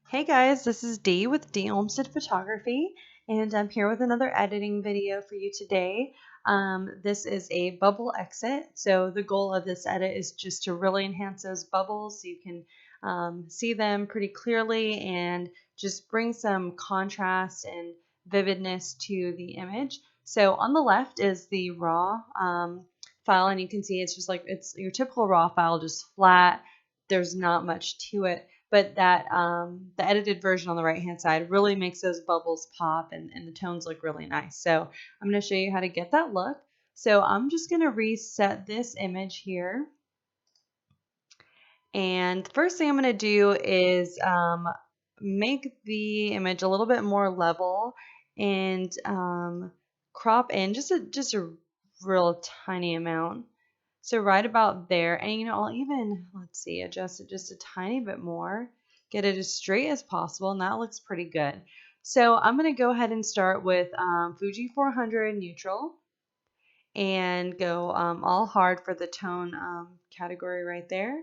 Hey guys, this is Dee with D Olmstead Photography, and I'm here with another editing video for you today. This is a bubble exit. So the goal of this edit is just to really enhance those bubbles so you can see them pretty clearly and just bring some contrast and vividness to the image. So on the left is the raw file, and you can see it's just like it's your typical raw file, just flat. There's not much to it. But that the edited version on the right hand side really makes those bubbles pop and the tones look really nice. So I'm going to show you how to get that look. So I'm just going to reset this image here. And the first thing I'm going to do is make the image a little bit more level and crop in just a real tiny amount. So right about there, and I'll even, let's see, adjust it just a tiny bit more, get it as straight as possible, and that looks pretty good. So I'm going to go ahead and start with Fuji 400 neutral and go all hard for the tone category right there.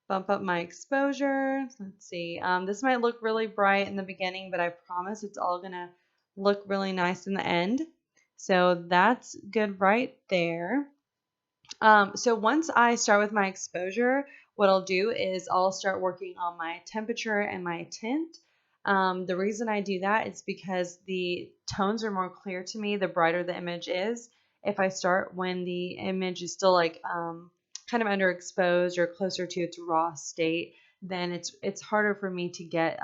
Bump up my exposure. Let's see, this might look really bright in the beginning, but I promise it's all going to look really nice in the end. So that's good right there. So once I start with my exposure, what I'll do is I'll start working on my temperature and my tint. The reason I do that is because the tones are more clear to me the brighter the image is. If I start when the image is still like kind of underexposed or closer to its raw state, then it's harder for me to get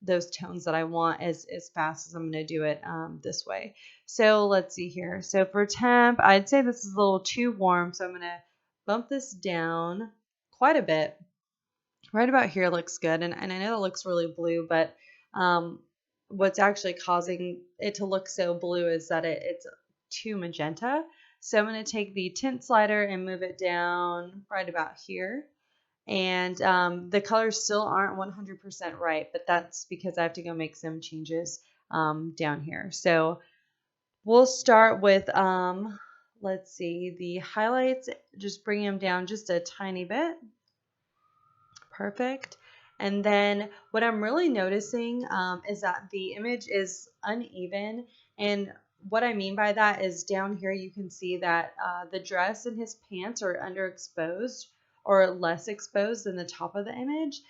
those tones that I want as fast as I'm going to do it this way. So let's see here. So for temp, I'd say this is a little too warm, so I'm going to bump this down quite a bit. Right about here looks good, and I know that looks really blue, but what's actually causing it to look so blue is that it's too magenta. So I'm going to take the tint slider and move it down right about here. And the colors still aren't 100% right, but that's because I have to go make some changes down here. So we'll start with, let's see, the highlights, just bring them down just a tiny bit. Perfect. And then what I'm really noticing is that the image is uneven. And what I mean by that is down here you can see that the dress and his pants are underexposed or less exposed than the top of the image.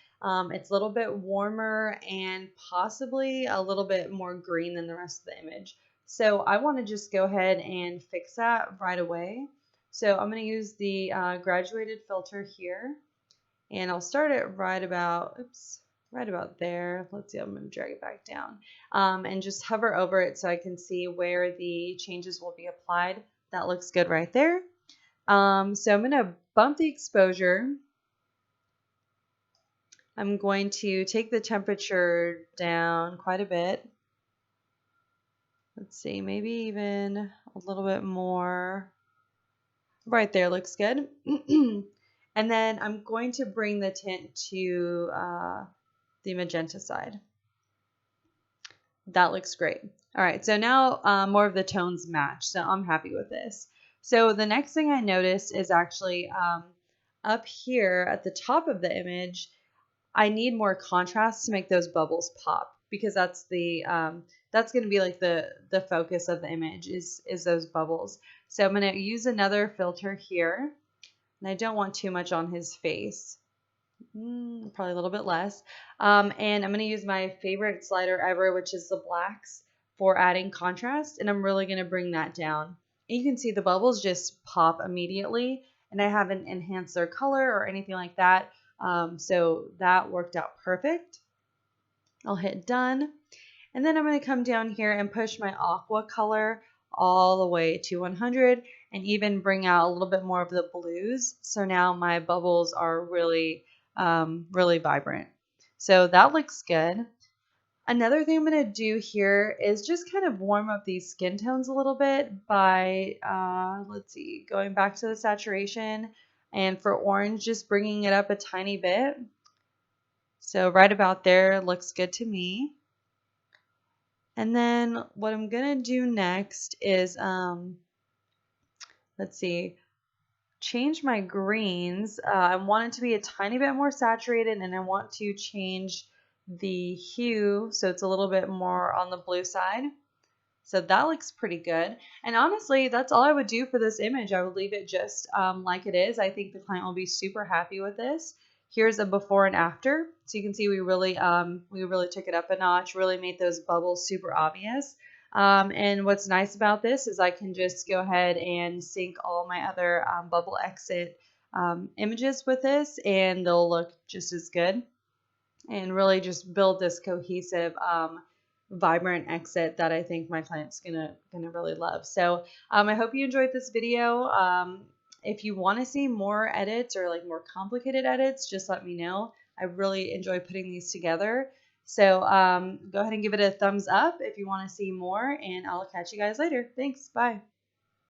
It's a little bit warmer and possibly a little bit more green than the rest of the image. So I want to just go ahead and fix that right away. So I'm going to use the graduated filter here. And I'll start it right about, right about there. Let's see, I'm going to drag it back down and just hover over it so I can see where the changes will be applied. That looks good right there. So I'm going to bump the exposure. I'm going to take the temperature down quite a bit. Let's see, maybe even a little bit more. Right there looks good. And then I'm going to bring the tint to the magenta side. That looks great. All right, so now more of the tones match, so I'm happy with this. So the next thing I noticed is actually up here at the top of the image, I need more contrast to make those bubbles pop, because that's the that's going to be like the focus of the image is those bubbles. So I'm going to use another filter here, and I don't want too much on his face. Probably a little bit less. And I'm going to use my favorite slider ever, which is the blacks, for adding contrast. And I'm really going to bring that down. And you can see the bubbles just pop immediately. And I haven't enhanced their color or anything like that. So that worked out perfect. I'll hit done. And then I'm going to come down here and push my aqua color all the way to 100 and even bring out a little bit more of the blues. So now my bubbles are really really vibrant. So that looks good. Another thing I'm going to do here is just kind of warm up these skin tones a little bit by, let's see, going back to the saturation, and for orange, just bringing it up a tiny bit. So right about there looks good to me. And then what I'm going to do next is, let's see, change my greens. I want it to be a tiny bit more saturated, and I want to change the hue, so it's a little bit more on the blue side. So that looks pretty good. And honestly, that's all I would do for this image. I would leave it just like it is. I think the client will be super happy with this. Here's a before and after. So you can see we really took it up a notch, really made those bubbles super obvious. And what's nice about this is I can just go ahead and sync all my other bubble exit images with this, and they'll look just as good, and really just build this cohesive, vibrant exit that I think my client's gonna really love. So I hope you enjoyed this video. If you want to see more edits or like more complicated edits, just let me know. I really enjoy putting these together. So go ahead and give it a thumbs up if you want to see more, and I'll catch you guys later. Thanks. Bye.